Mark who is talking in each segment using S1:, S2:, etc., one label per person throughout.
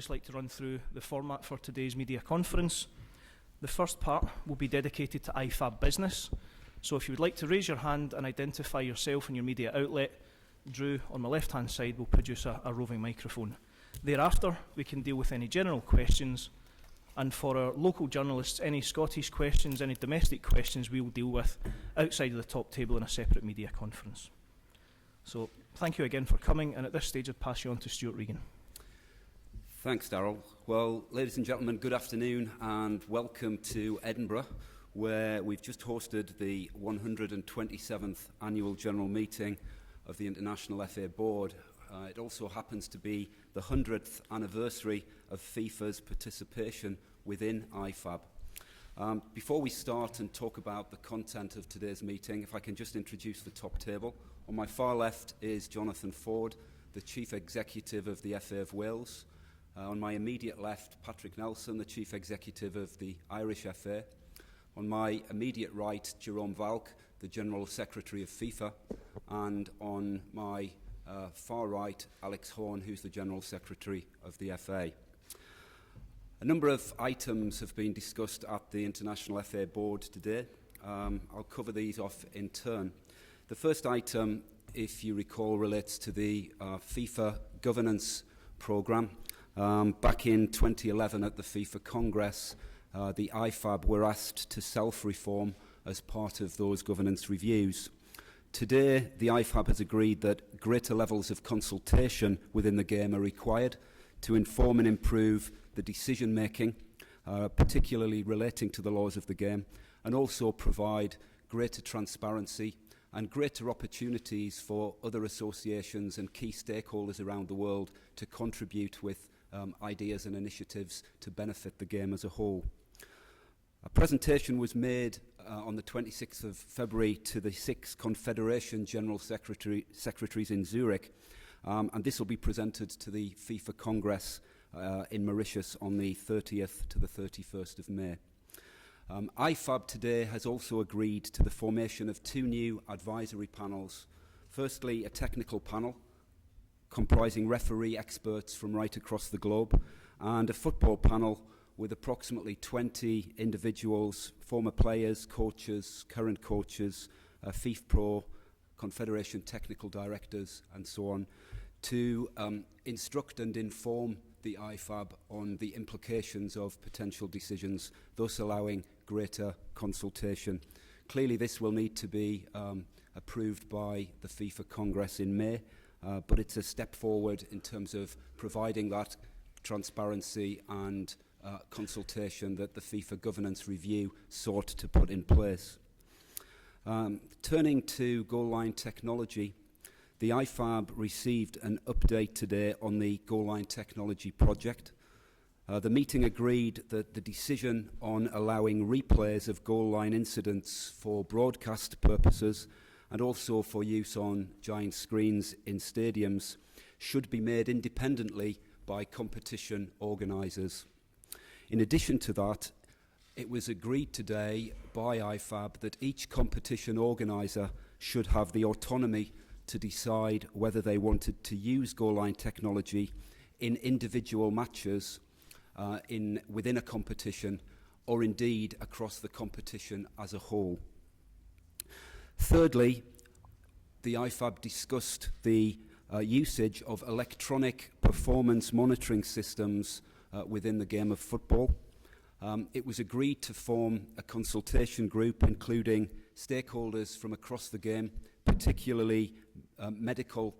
S1: just like to run through the format for today's media conference. The first part will be dedicated to IFAB business. So if you would like to raise your hand and identify yourself and your media outlet, Drew on my left-hand side will produce a roving microphone. Thereafter, we can deal with any general questions, and for our local journalists, any Scottish questions, any domestic questions we will deal with outside of the top table in a separate media conference. So thank you again for coming, and at this stage I'll pass you on to Stuart Regan.
S2: Thanks, Darryl. Well, ladies and gentlemen, good afternoon and welcome to Edinburgh, where we've just hosted the 127th Annual General Meeting of the International FA Board. It also happens to be the 100th anniversary of FIFA's participation within IFAB. Before we start and talk about the content of today's meeting, if I can just introduce the top table. On my far left is Jonathan Ford, the Chief Executive of the FA of Wales. On my immediate left, Patrick Nelson, the Chief Executive of the Irish FA. On my immediate right, Jerome Valk, the General Secretary of FIFA. And on my far right, Alex Horn, who's the General Secretary of the FA. A number of items have been discussed at the International FA Board today. I'll cover these off in turn. The first item, if you recall, relates to the FIFA governance programme. Back in 2011 at the FIFA Congress, the IFAB were asked to self-reform as part of those governance reviews. Today, the IFAB has agreed that greater levels of consultation within the game are required to inform and improve the decision-making, particularly relating to the laws of the game, and also provide greater transparency and greater opportunities for other associations and key stakeholders around the world to contribute with ideas and initiatives to benefit the game as a whole. A presentation was made on the 26th of February to the 6 Confederation General Secretaries in Zurich, and this will be presented to the FIFA Congress in Mauritius on the 30th to the 31st of May. IFAB today has also agreed to the formation of 2 new advisory panels. Firstly, a technical panel comprising referee experts from right across the globe, and a football panel with approximately 20 individuals, former players, coaches, current coaches, FIFA Pro, Confederation technical directors, and so on, to instruct and inform the IFAB on the implications of potential decisions, thus allowing greater consultation. Clearly, this will need to be approved by the FIFA Congress in May, but it's a step forward in terms of providing that transparency and consultation that the FIFA governance review sought to put in place. Turning to goal line technology, the IFAB received an update today on the goal line technology project. The meeting agreed that the decision on allowing replays of goal line incidents for broadcast purposes and also for use on giant screens in stadiums should be made independently by competition organisers. In addition to that, it was agreed today by IFAB that each competition organiser should have the autonomy to decide whether they wanted to use goal line technology in individual matches within a competition or indeed across the competition as a whole. Thirdly, the IFAB discussed the usage of electronic performance monitoring systems within the game of football. It was agreed to form a consultation group including stakeholders from across the game, particularly medical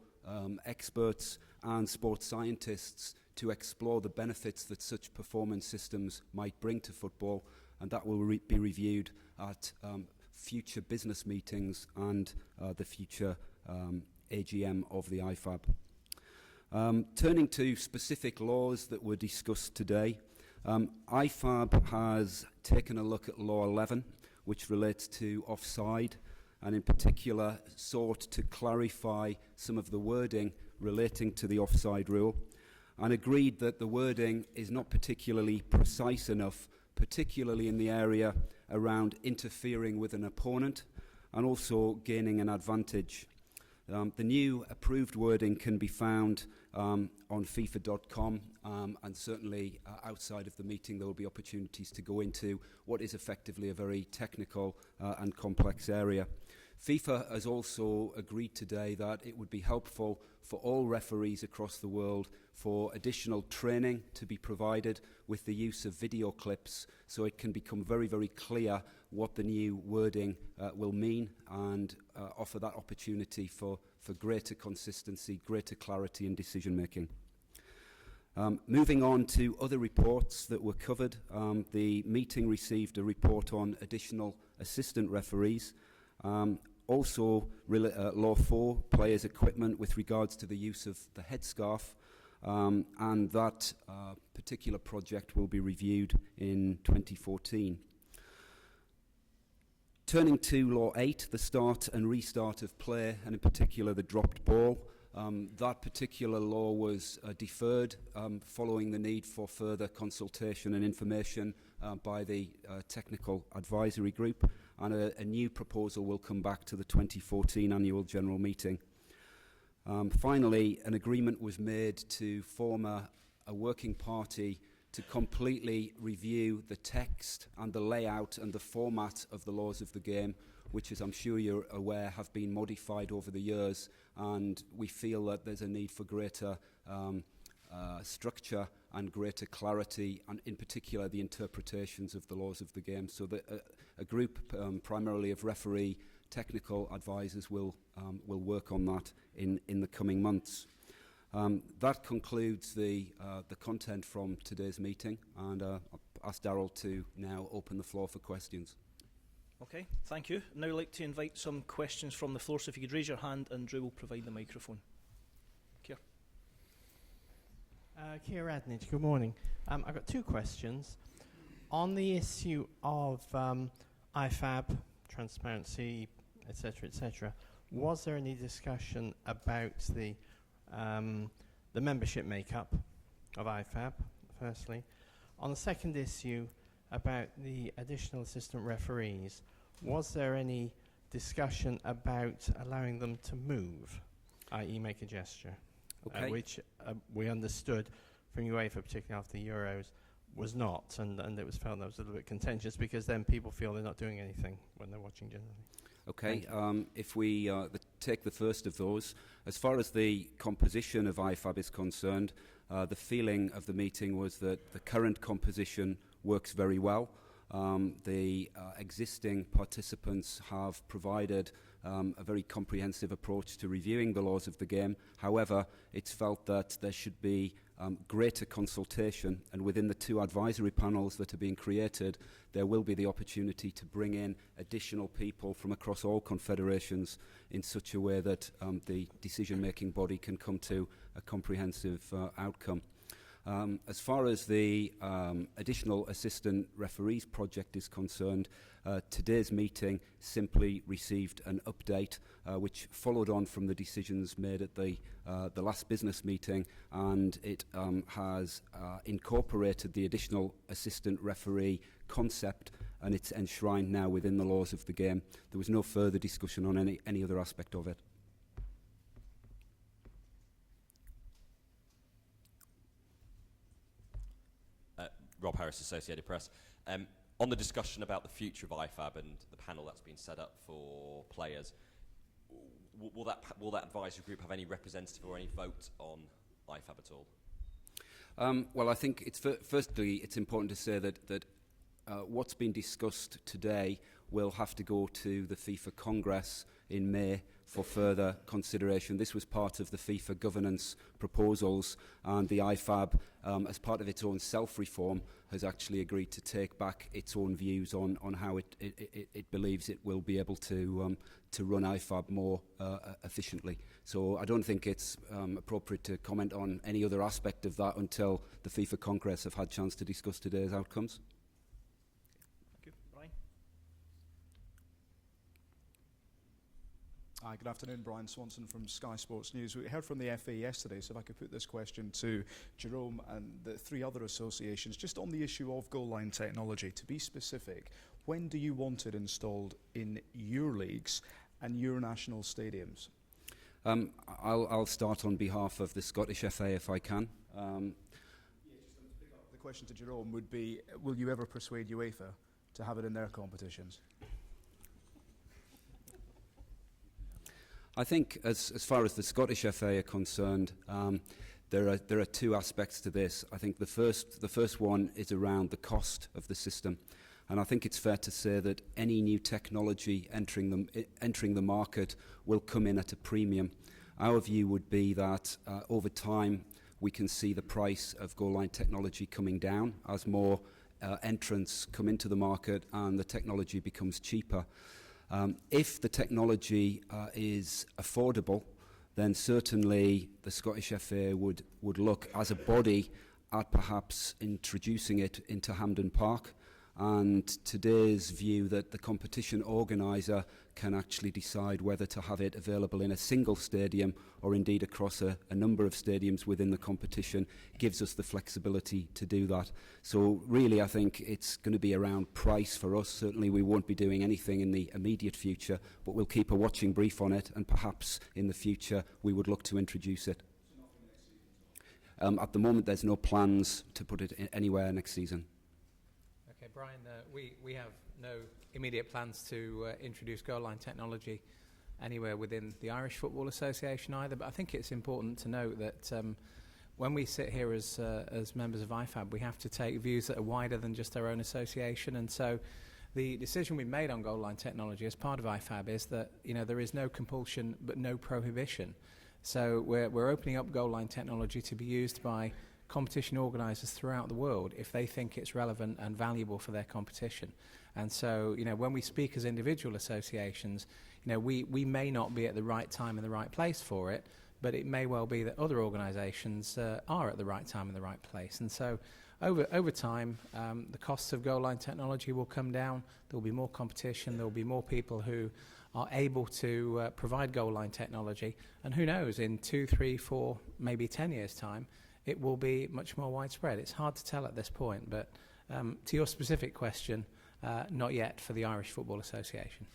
S2: experts and sports scientists, to explore the benefits that such performance systems might bring to football, and that will be reviewed at future business meetings and the future AGM of the IFAB. Turning to specific laws that were discussed today, IFAB has taken a look at Law 11, which relates to offside, and in particular sought to clarify some of the wording relating to the offside rule, and agreed that the wording is not particularly precise enough, particularly in the area around interfering with an opponent and also gaining an advantage. The new approved wording can be found on FIFA.com and certainly outside of the meeting there will be opportunities to go into what is effectively a very technical and complex area. FIFA has also agreed today that it would be helpful for all referees across the world for additional training to be provided with the use of video clips, so it can become very, very clear what the new wording will mean, and offer that opportunity for greater consistency, greater clarity in decision making. Moving on to other reports that were covered, the meeting received a report on additional assistant referees. Also, Law 4, players' equipment with regards to the use of the headscarf, and that particular project will be reviewed in 2014. Turning to Law 8, the start and restart of play, and in particular the dropped ball. That particular law was deferred following the need for further consultation and information by the technical advisory group, and a new proposal will come back to the 2014 annual general meeting. Finally, an agreement was made to form a working party to completely review the text and the layout and the format of the laws of the game, which, as I'm sure you're aware, have been modified over the years, and we feel that there's a need for greater structure and greater clarity, and in particular the interpretations of the laws of the game. So that a group primarily of referee technical advisors will work on that in the coming months. That concludes the content from today's meeting, and I'll ask Darryl to now open the floor for questions.
S1: Okay, thank you. Now I'd like to invite some questions from the floor, so if you could raise your hand and Drew will provide the microphone. Keir.
S3: Keir Adnage, good morning. I've got two questions. On the issue of IFAB, transparency, etc., was there any discussion about the membership makeup of IFAB, firstly? On the second issue about the additional assistant referees, was there any discussion about allowing them to move, i.e. make a gesture?
S2: Okay.
S3: Which we understood from UEFA, particularly after the Euros, was not, and it was felt that was a little bit contentious, because then people feel they're not doing anything when they're watching generally.
S2: Okay, if we take the first of those, as far as the composition of IFAB is concerned, the feeling of the meeting was that the current composition works very well. The existing participants have provided a very comprehensive approach to reviewing the laws of the game. However, it's felt that there should be greater consultation, and within the two advisory panels that are being created, there will be the opportunity to bring in additional people from across all confederations in such a way that the decision-making body can come to a comprehensive outcome. As far as the additional assistant referees project is concerned, today's meeting simply received an update which followed on from the decisions made at the last business meeting, and it has incorporated the additional assistant referee concept, and it's enshrined now within the laws of the game. There was no further discussion on any other aspect of it.
S4: Rob Harris, Associated Press. On the discussion about the future of IFAB and the panel that's been set up for players, will that advisory group have any representative or any vote on IFAB at all?
S2: Well, I think firstly it's important to say that what's been discussed today will have to go to the FIFA Congress in May for further consideration. This was part of the FIFA governance proposals, and the IFAB, as part of its own self-reform, has actually agreed to take back its own views on how it believes it will be able to run IFAB more efficiently. So I don't think it's appropriate to comment on any other aspect of that until the FIFA Congress have had a chance to discuss today's outcomes.
S5: Hi, good afternoon. Brian Swanson from Sky Sports News. We heard from the FA yesterday, so if I could put this question to Jerome and the three other associations, just on the issue of goal line technology. To be specific, when do you want it installed in your leagues and your national stadiums?
S2: I'll start on behalf of the Scottish FA if I can.
S5: question to Jerome would be, will you ever persuade UEFA to have it in their competitions?
S2: I think as far as the Scottish FA are concerned, there are two aspects to this. I think the first one is around the cost of the system. And I think it's fair to say that any new technology entering the market will come in at a premium. Our view would be that over time we can see the price of goal line technology coming down as more entrants come into the market and the technology becomes cheaper. If the technology is affordable, then certainly the Scottish FA would look as a body at perhaps introducing it into Hampden Park. And today's view that the competition organiser can actually decide whether to have it available in a single stadium or indeed across a number of stadiums within the competition gives us the flexibility to do that. So really I think it's going to be around price for us. Certainly we won't be doing anything in the immediate future, but we'll keep a watching brief on it, and perhaps in the future we would look to introduce it. At the moment there's no plans to put it anywhere next season.
S6: Okay, Brian, we have no immediate plans to introduce goal line technology anywhere within the Irish Football Association either, but I think it's important to note that when we sit here as members of IFAB, we have to take views that are wider than just our own association, and so the decision we've made on goal line technology as part of IFAB is that there is no compulsion but no prohibition. So we're opening up goal line technology to be used by competition organisers throughout the world if they think it's relevant and valuable for their competition. And so, when we speak as individual associations, we may not be at the right time in the right place for it, but it may well be that other organisations are at the right time in the right place. And so, over time, the costs of goal line technology will come down. There will be more competition. There will be more people who are able to provide goal line technology. And who knows, in 2, 3, 4, maybe 10 years' time, it will be much more widespread. It's hard to tell at this point, but to your specific question, not yet for the Irish Football Association.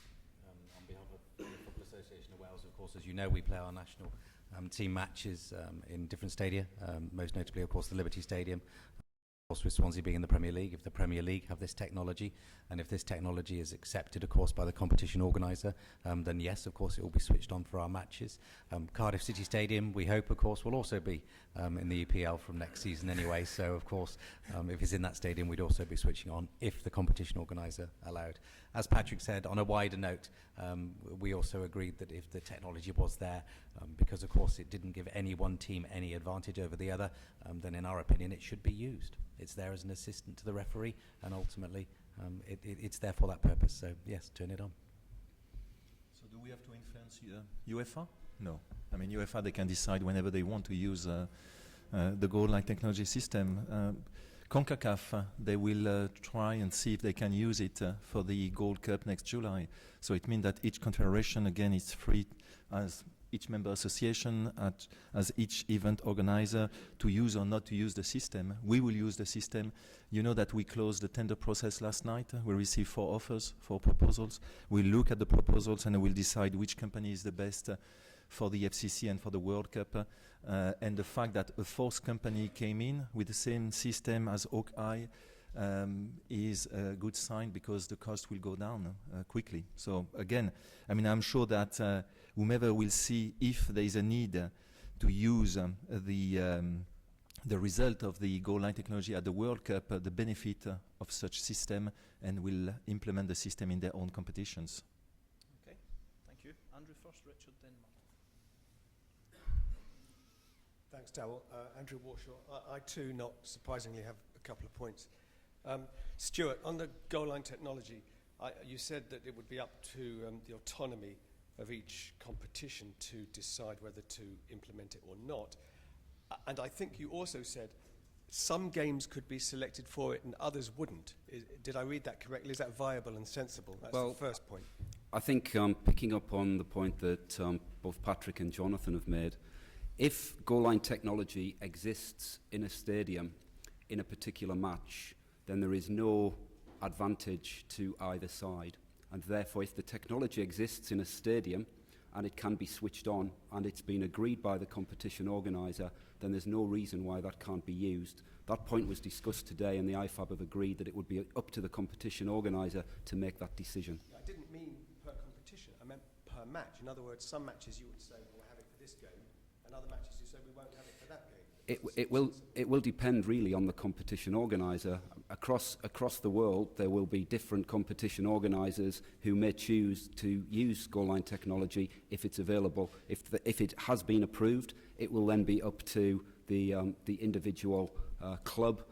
S7: On behalf of the Football Association of Wales, of course, as you know, we play our national team matches in different stadia, most notably, of course, the Liberty Stadium. Of course, with Swansea being in the Premier League, if the Premier League have this technology, and if this technology is accepted, of course, by the competition organiser, then yes, of course, it will be switched on for our matches. Cardiff City Stadium, we hope, of course, will also be in the EPL from next season anyway. So, of course, if it's in that stadium, we'd also be switching on if the competition organiser allowed. As Patrick said, on a wider note, we also agreed that if the technology was there, because, of course, it didn't give any one team any advantage over the other, then in our opinion, it should be used. It's there as an assistant to the referee, and ultimately it's there for that purpose. So, yes, turn it on.
S8: So do we have to influence UEFA? No. I mean, UEFA, they can decide whenever they want to use the goal line technology system. CONCACAF, they will try and see if they can use it for the Gold Cup next July. So it means that each confederation, again, is free as each member association, as each event organizer, to use or not to use the system. We will use the system. You know that we closed the tender process last night. We received 4 offers, 4 proposals. We'll look at the proposals and we'll decide which company is the best for the FCC and for the World Cup. And the fact that a 4th company came in with the same system as Hawkeye is a good sign, because the cost will go down quickly. So again, I mean, I'm sure that whomever will see if there is a need to use the result of the goal line technology at the World Cup, the benefit of such system, and will implement the system in their own competitions.
S1: Okay, thank you. Andrew first, Richard, then Mark.
S9: Thanks, Darryl. Andrew Warshaw. I too, not surprisingly, have a couple of points. Stuart, on the goal line technology, you said that it would be up to the autonomy of each competition to decide whether to implement it or not. And I think you also said some games could be selected for it and others wouldn't. Did I read that correctly? Is that viable and sensible? That's the first point.
S2: I think picking up on the point that both Patrick and Jonathan have made, if goal line technology exists in a stadium in a particular match, then there is no advantage to either side. And therefore, if the technology exists in a stadium and it can be switched on and it's been agreed by the competition organiser, then there's no reason why that can't be used. That point was discussed today, and the IFAB have agreed that it would be up to the competition organiser to make that decision.
S9: I didn't mean per competition, I meant per match. In other words, some matches you would say we'll have it for this game, and other matches you say we won't have it for that game.
S2: It will depend really on the competition organiser. Across the world, there will be different competition organisers who may choose to use goal line technology if it's available. If it has been approved, it will then be up to the individual club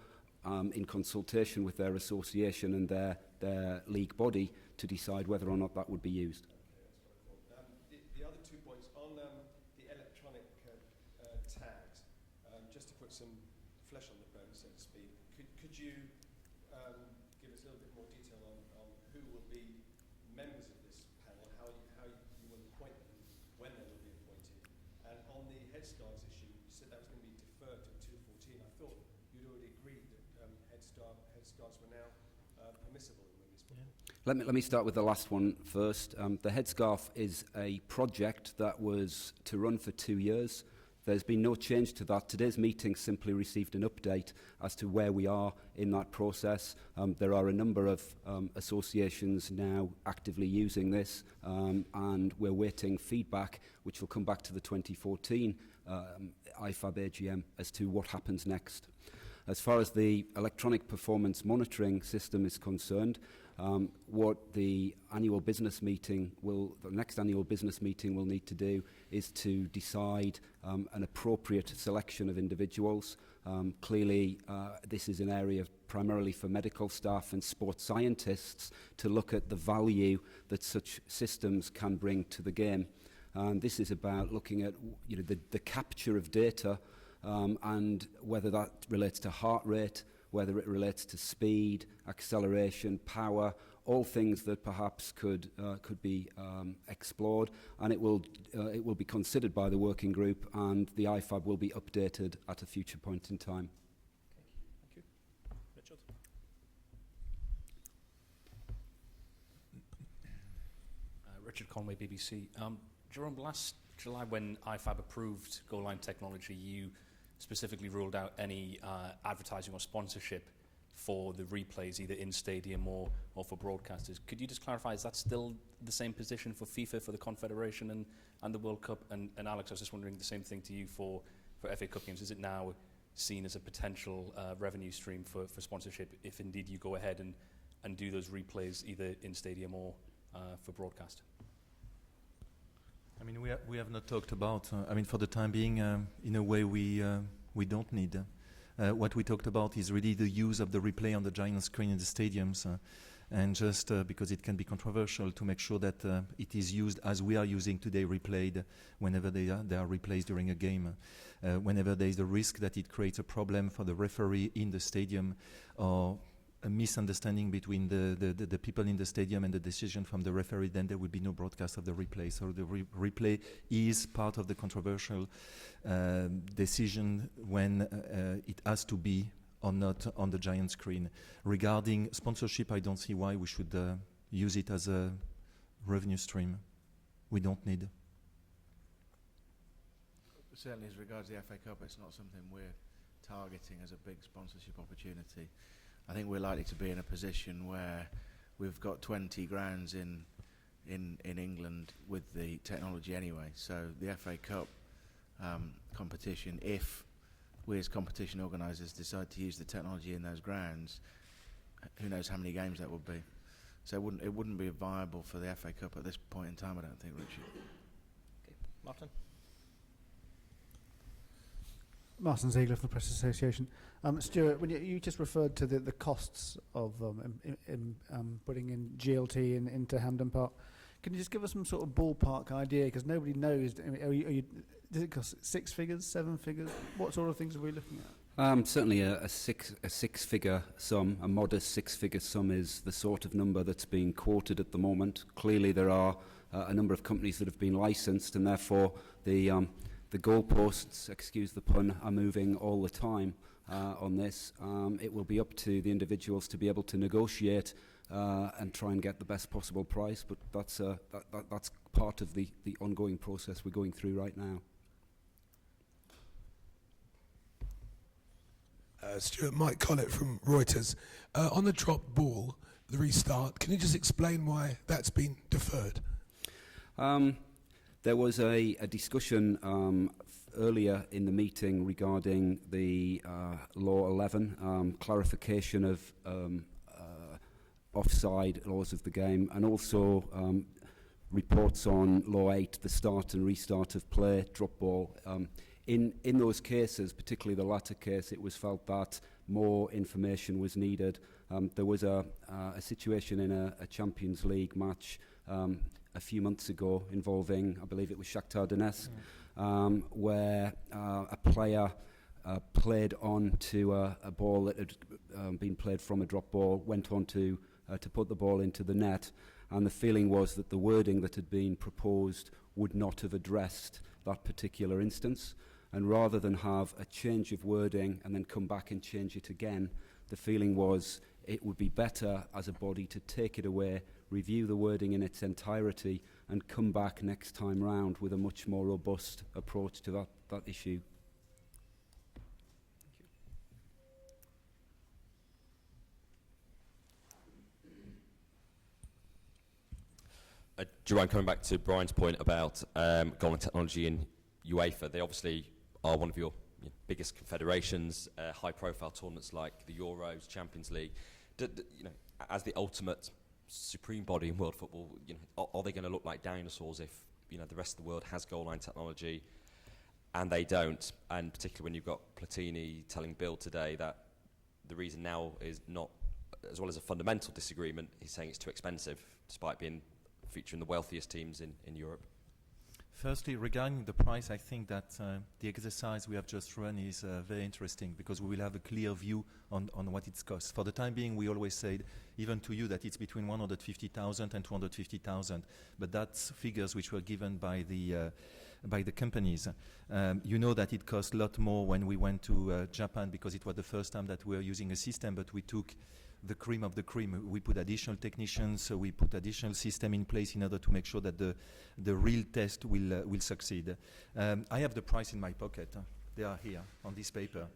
S2: in consultation with their association and their league body to decide whether or not that would be used.
S9: The other 2 points on the electronic tags, just to put some flesh on the bone, so to speak, could you give us a little bit more detail on who will be members of this panel, how you will appoint them, when they will be appointed, and on the headscarves issue, you said that was going to be deferred to 2014. I thought you'd already agreed that headscarves were now permissible in women's football.
S2: Let me start with the last one first. The headscarf is a project that was to run for 2 years. There's been no change to that. Today's meeting simply received an update as to where we are in that process. There are a number of associations now actively using this, and we're waiting feedback, which will come back to the 2014 IFAB AGM as to what happens next. As far as the electronic performance monitoring system is concerned, what the annual business meeting the next annual business meeting will need to do is to decide an appropriate selection of individuals. Clearly, this is an area primarily for medical staff and sports scientists to look at the value that such systems can bring to the game. And this is about looking at the capture of data and whether that relates to heart rate, whether it relates to speed, acceleration, power, all things that perhaps could be explored, and it will be considered by the working group, and the IFAB will be updated at a future point in time.
S1: Thank you. Richard?
S10: Richard Conway, BBC. Jerome, last July when IFAB approved goal line technology, you specifically ruled out any advertising or sponsorship for the replays, either in stadium or for broadcasters. Could you just clarify, is that still the same position for FIFA, for the Confederation and the World Cup? And Alex, I was just wondering the same thing to you for FA Cup games. Is it now seen as a potential revenue stream for sponsorship if indeed you go ahead and do those replays either in stadium or for broadcast?
S8: I mean, we have not talked about. I mean, for the time being, in a way, we don't need. What we talked about is really the use of the replay on the giant screen in the stadiums, and just because it can be controversial, to make sure that it is used as we are using today, replayed whenever they are replaced during a game. Whenever there is a risk that it creates a problem for the referee in the stadium, or a misunderstanding between the people in the stadium and the decision from the referee, then there will be no broadcast of the replay. So the replay is part of the controversial decision when it has to be or not on the giant screen. Regarding sponsorship, I don't see why we should use it as a revenue stream. We don't need.
S11: Certainly as regards the FA Cup, it's not something we're targeting as a big sponsorship opportunity. I think we're likely to be in a position where we've got 20 grounds in England with the technology anyway. So the FA Cup competition, if we as competition organisers decide to use the technology in those grounds, who knows how many games that would be. So it wouldn't be viable for the FA Cup at this point in time, I don't think, Richard.
S1: Okay. Martin?
S12: Martin Ziegler from the Press Association. Stuart, when you just referred to the costs of putting in GLT into Hampden Park, can you just give us some sort of ballpark idea? Because nobody knows. Does it cost 6 figures, 7 figures? What sort of things are we looking at?
S2: Certainly a six-figure sum, a modest six-figure sum is the sort of number that's being quoted at the moment. Clearly there are a number of companies that have been licensed, and therefore the goalposts, excuse the pun, are moving all the time on this. It will be up to the individuals to be able to negotiate and try and get the best possible price, but that's part of the ongoing process we're going through right now.
S13: Stuart, Mike Collett from Reuters. On the drop ball, the restart, can you just explain why that's been deferred?
S2: There was a discussion earlier in the meeting regarding the Law 11, clarification of offside laws of the game, and also reports on Law 8, the start and restart of play, drop ball. In those cases, particularly the latter case, it was felt that more information was needed. There was a situation in a Champions League match a few months ago involving, I believe it was Shakhtar Donetsk, where a player played on to a ball that had been played from a drop ball, went on to put the ball into the net, and the feeling was that the wording that had been proposed would not have addressed that particular instance. And rather than have a change of wording and then come back and change it again, the feeling was it would be better as a body to take it away, review the wording in its entirety, and come back next time round with a much more robust approach to that issue.
S4: Jerome, coming back to Brian's point about goal line technology in UEFA, they obviously are one of your biggest confederations, high-profile tournaments like the Euros, Champions League. As the ultimate supreme body in world football, are they going to look like dinosaurs if the rest of the world has goal line technology and they don't? And particularly when you've got Platini telling Bill today that the reason now is not, as well as a fundamental disagreement, he's saying it's too expensive, despite being featuring the wealthiest teams in Europe.
S8: Firstly, regarding the price, I think that the exercise we have just run is very interesting because we will have a clear view on what it costs. For the time being, we always said, even to you, that it's between 150,000 and 250,000, but that's figures which were given by the companies. You know that it cost a lot more when we went to Japan because it was the first time that we were using a system, but we took the cream of the cream. We put additional technicians, so we put additional system in place in order to make sure that the real test will succeed. I have the price in my pocket. They are here on this paper.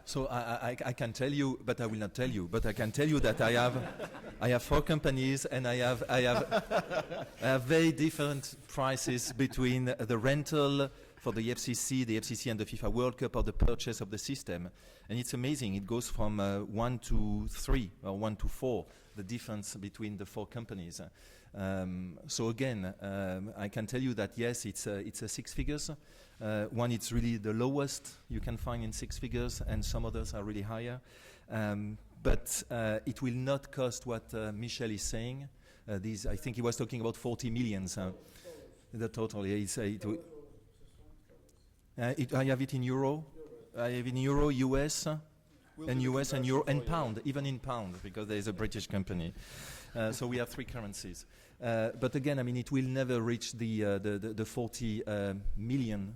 S8: So I can tell you, but I will not tell you. But I can tell you that I have 4 companies, and I have very different prices between the rental for the FCC and the FIFA World Cup, or the purchase of the system. And it's amazing. It goes from 1 to 3 or 1 to 4, the difference between the 4 companies. So again, I can tell you that yes, it's a 6 figures. One, it's really the lowest you can find in 6 figures, and some others are really higher. But it will not cost what Michel is saying. I think he was talking about 40 million. The total, I have it in euro. I have in euro, US, and euro, and pound, even in pound, because there is a British company. So we have 3 currencies. But again, I mean, it will never reach the 40 million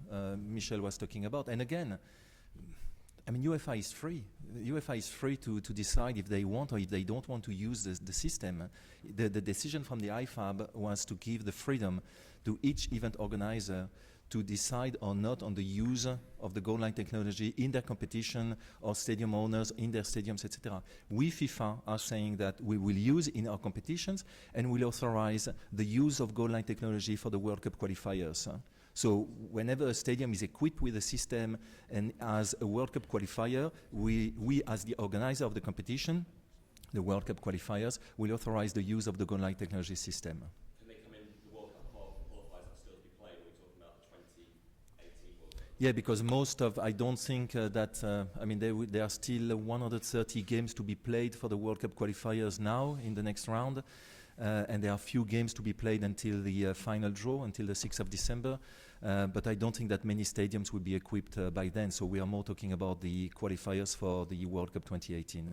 S8: Michel was talking about. And again, I mean, UEFA is free. UEFA is free to decide if they want or if they don't want to use the system. The decision from the IFAB was to give the freedom to each event organizer to decide or not on the use of the goal line technology in their competition, or stadium owners in their stadiums, etc. We, FIFA, are saying that we will use in our competitions and will authorize the use of goal line technology for the World Cup qualifiers. So whenever a stadium is equipped with a system and as a World Cup qualifier, we as the organizer of the competition, the World Cup qualifiers, will authorize the use of the goal line technology system. Yeah, because I don't think that, I mean, there are still 130 games to be played for the World Cup qualifiers now in the next round, and there are few games to be played until the final draw, until the 6th of December, but I don't think that many stadiums will be equipped by then, so we are more talking about the qualifiers for the World Cup 2018.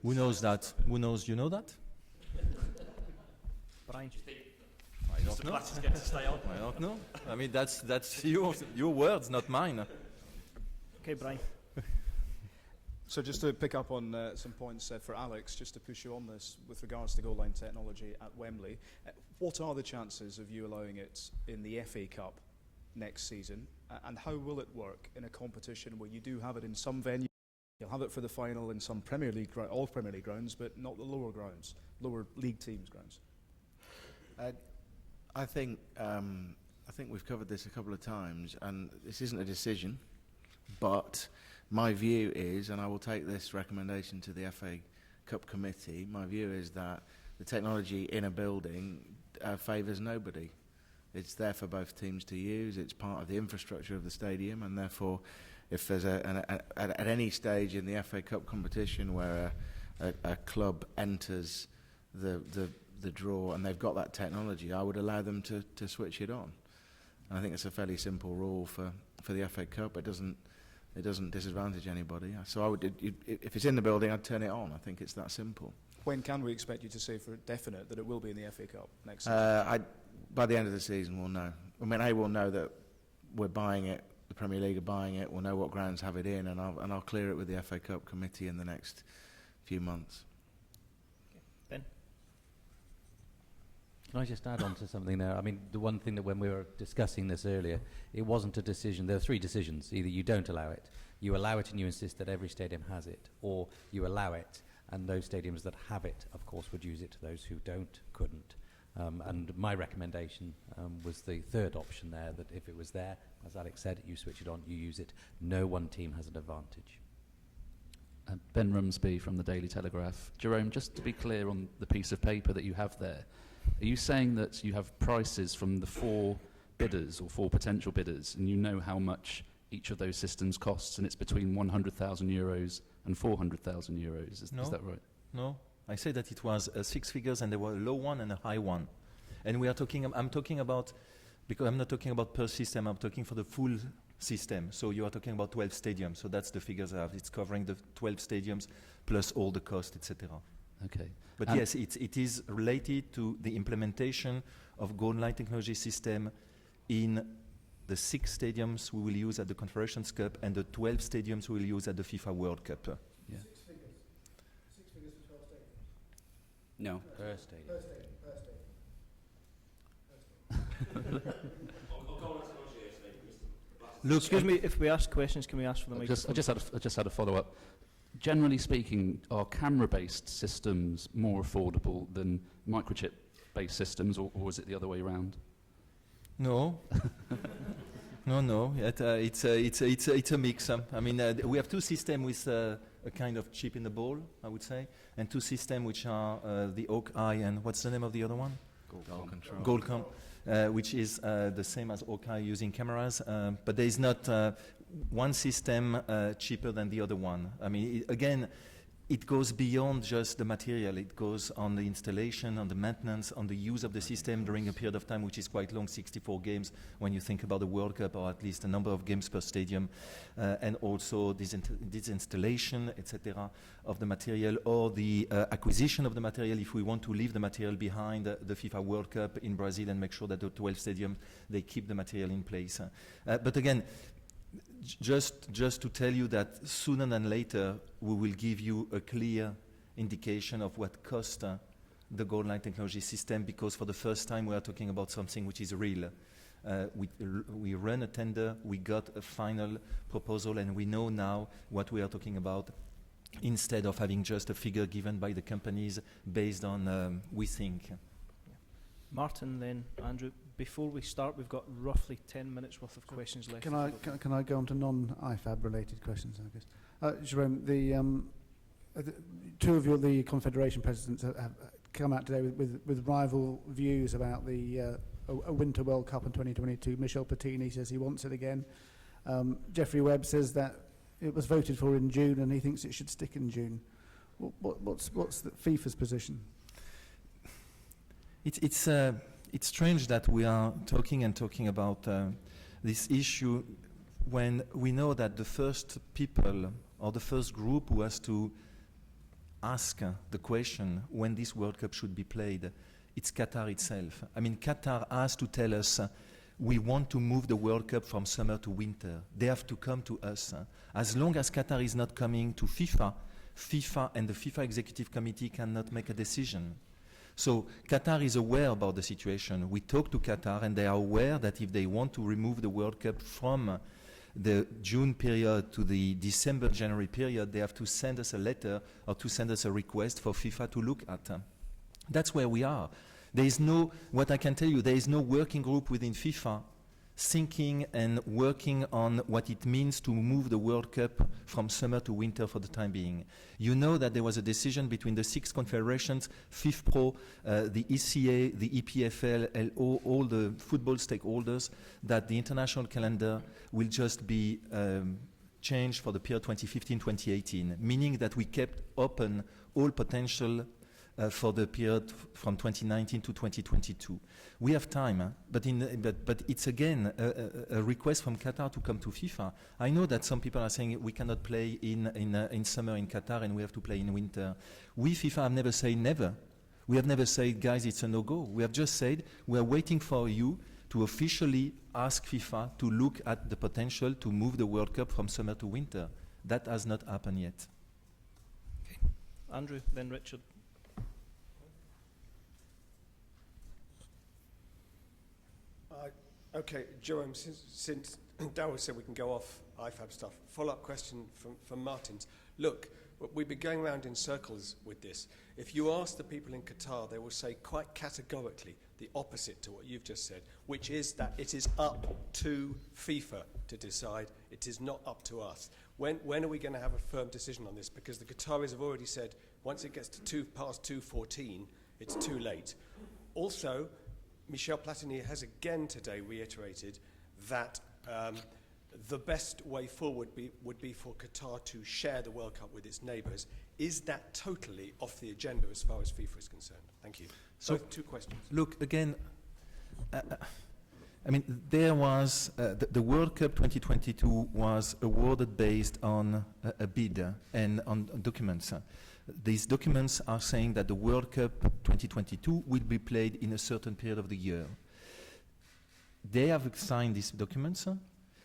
S8: Who knows that? Who knows? You know that?
S1: Brian?
S8: I don't know. I don't know. I mean, that's your words, not mine.
S1: Okay, Brian.
S5: So just to pick up on some points for Alex, just to push you on this with regards to goal line technology at Wembley, what are the chances of you allowing it in the FA Cup next season? And how will it work in a competition where you do have it in some venues? You'll have it for the final in some Premier League, all Premier League grounds, but not the lower grounds, lower league teams' grounds.
S11: I think we've covered this a couple of times, and this isn't a decision, but my view is, and I will take this recommendation to the FA Cup committee, my view is that the technology in a building favours nobody. It's there for both teams to use, it's part of the infrastructure of the stadium, and therefore if there's at any stage in the FA Cup competition where a club enters the draw and they've got that technology, I would allow them to switch it on. And I think it's a fairly simple rule for the FA Cup. It doesn't disadvantage anybody. So I would, if it's in the building, I'd turn it on. I think it's that simple.
S5: When can we expect you to say for definite that it will be in the FA Cup next season?
S11: By the end of the season, we'll know. I mean, we'll know that we're buying it. The Premier League are buying it. We'll know what grounds have it in, and I'll clear it with the FA Cup committee in the next few months.
S1: Ben?
S7: Can I just add on to something there? I mean, the one thing that when we were discussing this earlier, it wasn't a decision. There are three decisions. Either you don't allow it, you allow it and you insist that every stadium has it, or you allow it and those stadiums that have it, of course, would use it. Those who don't, couldn't. And my recommendation was the third option there, that if it was there, as Alex said, you switch it on, you use it. No one team has an advantage.
S14: Ben Rumsby from the Daily Telegraph. Jerome, just to be clear on the piece of paper that you have there, are you saying that you have prices from the 4 bidders or 4 potential bidders, and you know how much each of those systems costs, and it's between €100,000 and €400,000? Is that right?
S8: No. I say that it was 6 figures, and there were a low one and a high one. And we are talking, I'm talking about, because I'm not talking about per system, I'm talking for the full system. So you are talking about 12 stadiums. So that's the figures I have. It's covering the 12 stadiums plus all the cost, etc.
S14: Okay.
S8: But yes, it is related to the implementation of goal line technology system in the 6 stadiums we will use at the Confederations Cup and the 12 stadiums we will use at the FIFA World Cup.
S14: Yeah.
S12: 6 figures. 6 figures for 12 stadiums.
S2: No.
S7: Per stadium.
S12: Per stadium.
S1: Look, excuse me, if we ask questions, can we ask for the microphone?
S14: I just had a follow-up. Generally speaking, are camera-based systems more affordable than microchip-based systems, or is it the other way around?
S8: No. No. It's a mix. I mean, we have 2 systems with a kind of chip in the ball, I would say, and 2 systems which are the Hawkeye and what's the name of the other one? Goalcom. Which is the same as Hawkeye using cameras, but there is not one system cheaper than the other one. I mean, again, it goes beyond just the material. It goes on the installation, on the maintenance, on the use of the system during a period of time which is quite long, 64 games when you think about the World Cup, or at least a number of games per stadium, and also this installation, etc., of the material, or the acquisition of the material if we want to leave the material behind the FIFA World Cup in Brazil and make sure that the 12 stadiums, they keep the material in place. But again, just to tell you that sooner than later we will give you a clear indication of what cost the goal line technology system, because for the first time we are talking about something which is real. We run a tender, we got a final proposal, and we know now what we are talking about, instead of having just a figure given by the companies based on we think.
S1: Martin, then Andrew. Before we start, we've got roughly 10 minutes worth of questions left.
S12: Can I go on to non-IFAB related questions, I guess? Jerome, the 2 of the Confederation presidents have come out today with rival views about a Winter World Cup in 2022. Michel Platini says he wants it again. Geoffrey Webb says that it was voted for in June and he thinks it should stick in June. What's the FIFA's position?
S8: It's strange that we are talking about this issue when we know that the first people or the first group who has to ask the question when this World Cup should be played, it's Qatar itself. I mean, Qatar has to tell us we want to move the World Cup from summer to winter. They have to come to us. As long as Qatar is not coming to FIFA and the FIFA Executive Committee cannot make a decision. So Qatar is aware about the situation. We talked to Qatar, and they are aware that if they want to remove the World Cup from the June period to the December-January period, they have to send us a letter or to send us a request for FIFA to look at. That's where we are. There is no, what I can tell you, there is no working group within FIFA thinking and working on what it means to move the World Cup from summer to winter for the time being. You know that there was a decision between the 6 confederations, FIFPro, the ECA, the EPFL, and all the football stakeholders, that the international calendar will just be changed for the period 2015-2018, meaning that we kept open all potential for the period from 2019 to 2022. We have time, but it's again a request from Qatar to come to FIFA. I know that some people are saying we cannot play in summer in Qatar and we have to play in winter. We, FIFA, have never said never. We have never said, guys, it's a no-go. We have just said we are waiting for you to officially ask FIFA to look at the potential to move the World Cup from summer to winter. That has not happened yet.
S1: Okay. Andrew, then Richard.
S9: Okay, Jerome, since Darryl said we can go off IFAB stuff, follow-up question from Martin's. Look, we've been going around in circles with this. If you ask the people in Qatar, they will say quite categorically the opposite to what you've just said, which is that it is up to FIFA to decide. It is not up to us. When are we going to have a firm decision on this? Because the Qataris have already said once it gets to past 2:14, it's too late. Also, Michel Platini has again today reiterated that the best way forward would be for Qatar to share the World Cup with its neighbours. Is that totally off the agenda as far as FIFA is concerned? Thank you. So, two questions.
S8: Look, again, I mean, there was the World Cup 2022 was awarded based on a bid and on documents. These documents are saying that the World Cup 2022 will be played in a certain period of the year. They have signed these documents,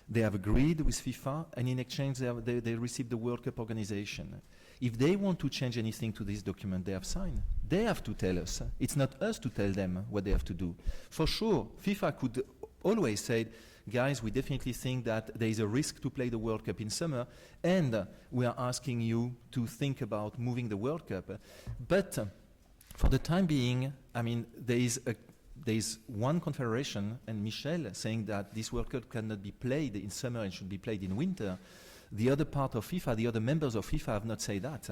S8: they have agreed with FIFA, and in exchange they received the World Cup organization. If they want to change anything to this document they have signed, they have to tell us. It's not us to tell them what they have to do. For sure, FIFA could always say, guys, we definitely think that there is a risk to play the World Cup in summer, and we are asking you to think about moving the World Cup. But for the time being, I mean, there is one confederation, and Michel saying that this World Cup cannot be played in summer and should be played in winter. The other part of FIFA, the other members of FIFA have not said that.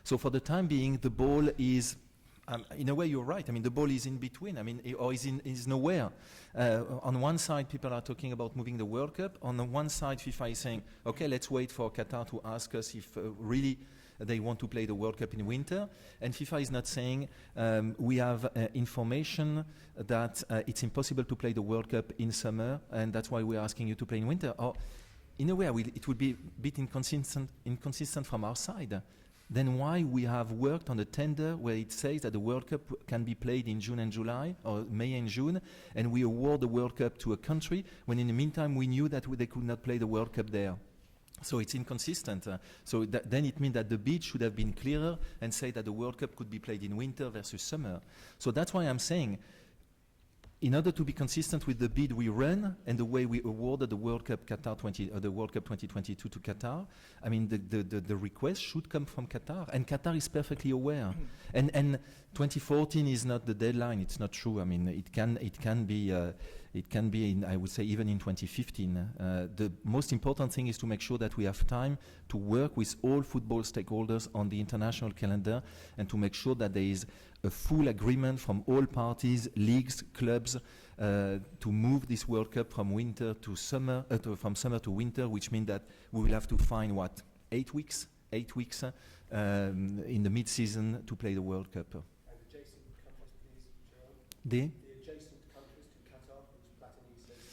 S8: So for the time being, the ball is, in a way, you're right. I mean, the ball is in between. I mean, or is nowhere. On one side, people are talking about moving the World Cup. On the one side, FIFA is saying, okay, let's wait for Qatar to ask us if really they want to play the World Cup in winter. And FIFA is not saying we have information that it's impossible to play the World Cup in summer, and that's why we're asking you to play in winter. Or in a way, it would be a bit inconsistent from our side. Then why we have worked on a tender where it says that the World Cup can be played in June and July, or May and June, and we award the World Cup to a country when in the meantime we knew that they could not play the World Cup there. So it's inconsistent. So then it means that the bid should have been clearer and say that the World Cup could be played in winter versus summer. So that's why I'm saying, in order to be consistent with the bid we run and the way we awarded the World Cup the World Cup 2022 to Qatar, I mean the request should come from Qatar, and Qatar is perfectly aware. And 2014 is not the deadline. It's not true. I mean it can be I would say even in 2015. The most important thing is to make sure that we have time to work with all football stakeholders on the international calendar and to make sure that there is a full agreement from all parties, leagues, clubs, to move this World Cup from winter to summer, from summer to winter, which means that we will have to find 8 weeks in the mid-season to play the World Cup.
S9: And adjacent countries, please, Jerome. The adjacent countries to Qatar, which Platini says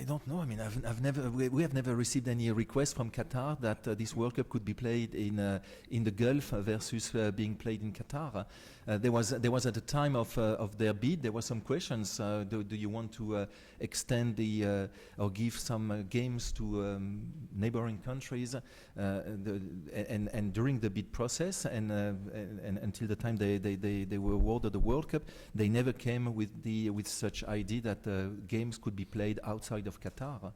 S9: in
S8: I don't know. I mean, we have never received any request from Qatar that this World Cup could be played in the Gulf versus being played in Qatar. There was at the time of their bid, there were some questions. Do you want to extend or give some games to neighboring countries? And during the bid process and until the time they were awarded the World Cup, they never came with such idea that games could be played outside of Qatar.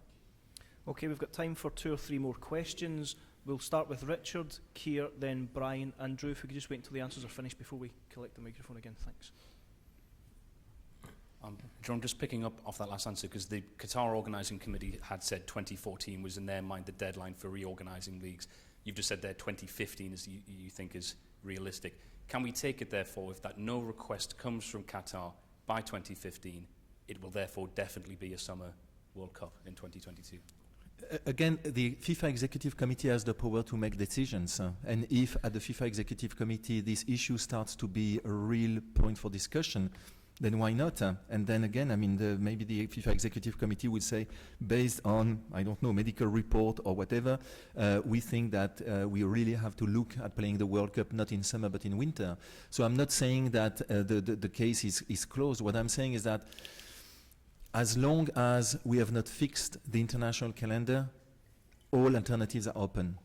S1: Okay, we've got time for 2 or 3 more questions. We'll start with Richard, Keir, then Brian, and Drew. If we could just wait until the answers are finished before we collect the microphone again. Thanks.
S10: John, just picking up off that last answer, because the Qatar Organising Committee had said 2014 was in their mind the deadline for reorganising leagues. You've just said there 2015 is you think is realistic. Can we take it, therefore, if that no request comes from Qatar by 2015, it will therefore definitely be a summer World Cup in 2022?
S8: Again, the FIFA Executive Committee has the power to make decisions. And if at the FIFA Executive Committee this issue starts to be a real point for discussion, then why not? And then again, I mean, maybe the FIFA Executive Committee would say, based on, I don't know, medical report or whatever, we think that we really have to look at playing the World Cup not in summer but in winter. So I'm not saying that the case is closed. What I'm saying is that as long as we have not fixed the international calendar, all alternatives are open.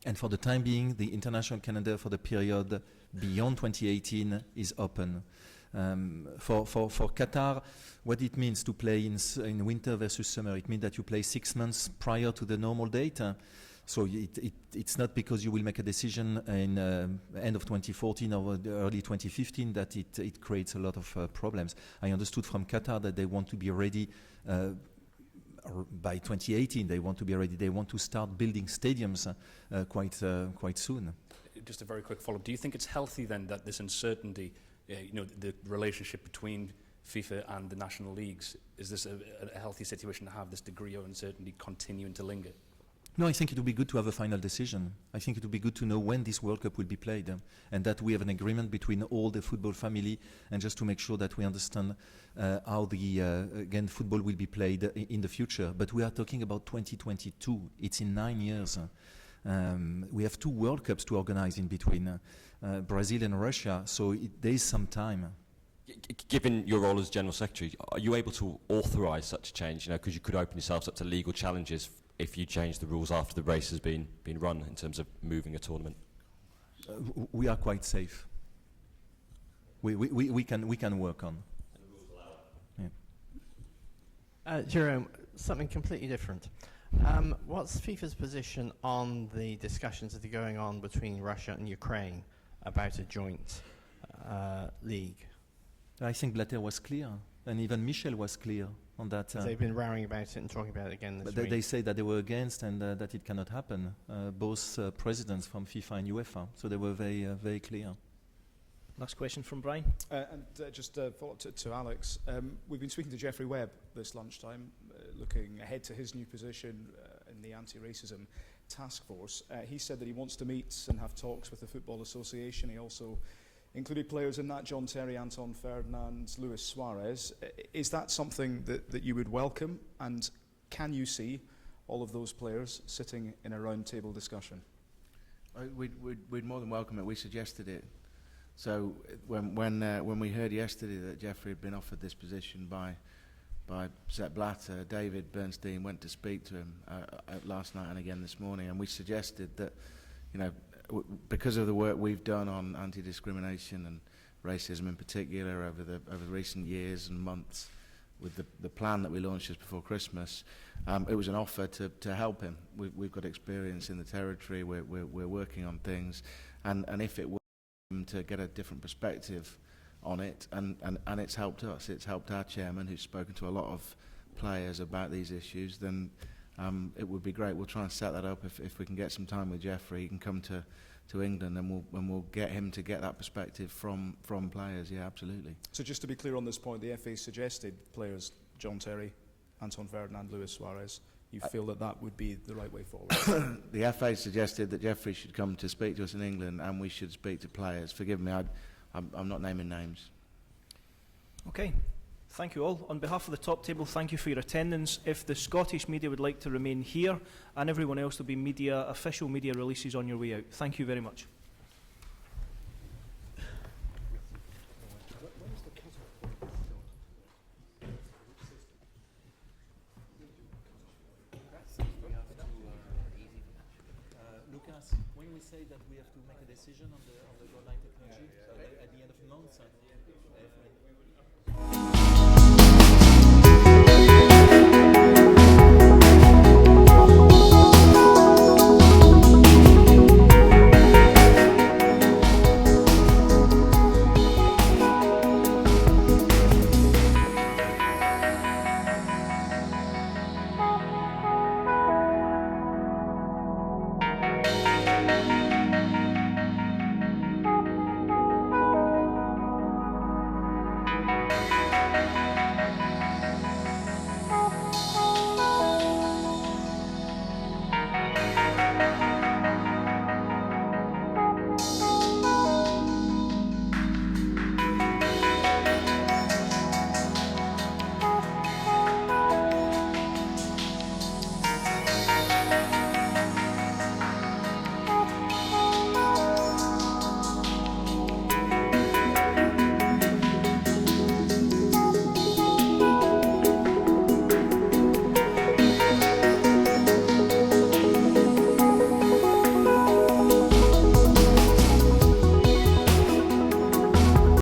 S8: And for the time being, the international calendar for the period beyond 2018 is open. For Qatar, what it means to play in winter versus summer, it means that you play 6 months prior to the normal date. So it's not because you will make a decision in end of 2014 or early 2015 that it creates a lot of problems. I understood from Qatar that they want to be ready by 2018. They want to be ready. They want to start building stadiums quite soon.
S10: Just a very quick follow-up. Do you think it's healthy then that this uncertainty, the relationship between FIFA and the national leagues, is this a healthy situation to have this degree of uncertainty continuing to linger?
S8: No, I think it would be good to have a final decision. I think it would be good to know when this World Cup will be played and that we have an agreement between all the football family and just to make sure that we understand how again, football will be played in the future. But we are talking about 2022. It's in 9 years. We have 2 World Cups to organize in between, Brazil and Russia, so there is some time.
S4: Given your role as General Secretary, are you able to authorise such a change? Because you could open yourselves up to legal challenges if you change the rules after the race has been run in terms of moving a tournament?
S8: We are quite safe. We can work on.
S4: And the rules allow it?
S3: Yeah. Jerome, something completely different. What's FIFA's position on the discussions that are going on between Russia and Ukraine about a joint league?
S8: I think Blatter was clear, and even Michel was clear on that.
S3: They've been rowing about it and talking about it again this week.
S8: They say that they were against and that it cannot happen, both presidents from FIFA and UEFA, so they were very, very clear.
S1: Last question from Brian.
S5: Just a follow-up to Alex. We've been speaking to Geoffrey Webb this lunchtime, looking ahead to his new position in the anti-racism task force. He said that he wants to meet and have talks with the Football Association. He also included players in that, John Terry, Anton Ferdinand, Luis Suarez. Is that something that you would welcome? And can you see all of those players sitting in a round-table discussion?
S11: We'd more than welcome it. We suggested it. So when we heard yesterday that Geoffrey had been offered this position by Sepp Blatter, David Bernstein went to speak to him last night and again this morning, and we suggested that, because of the work we've done on anti-discrimination and racism in particular over recent years and months, with the plan that we launched just before Christmas, it was an offer to help him. We've got experience in the territory. We're working on things, and if it were to get a different perspective on it, and it's helped us. It's helped our chairman, who's spoken to a lot of players about these issues. Then it would be great. We'll try and set that up if we can get some time with Geoffrey. He can come to England, and we'll get him to get that perspective from players. Yeah, absolutely.
S5: So just to be clear on this point, the FA suggested players John Terry, Anton Ferdinand, Luis Suarez. You feel that would be the right way forward?
S11: The FA suggested that Geoffrey should come to speak to us in England, and we should speak to players. Forgive me, I'm not naming names.
S1: Okay. Thank you all. On behalf of the top table, thank you for your attendance. If the Scottish media would like to remain here, and everyone else, there'll be official media releases on your way out. Thank you very much.
S8: Lucas, when we say that we have to make a decision on the goal line technology, so at the end of the month,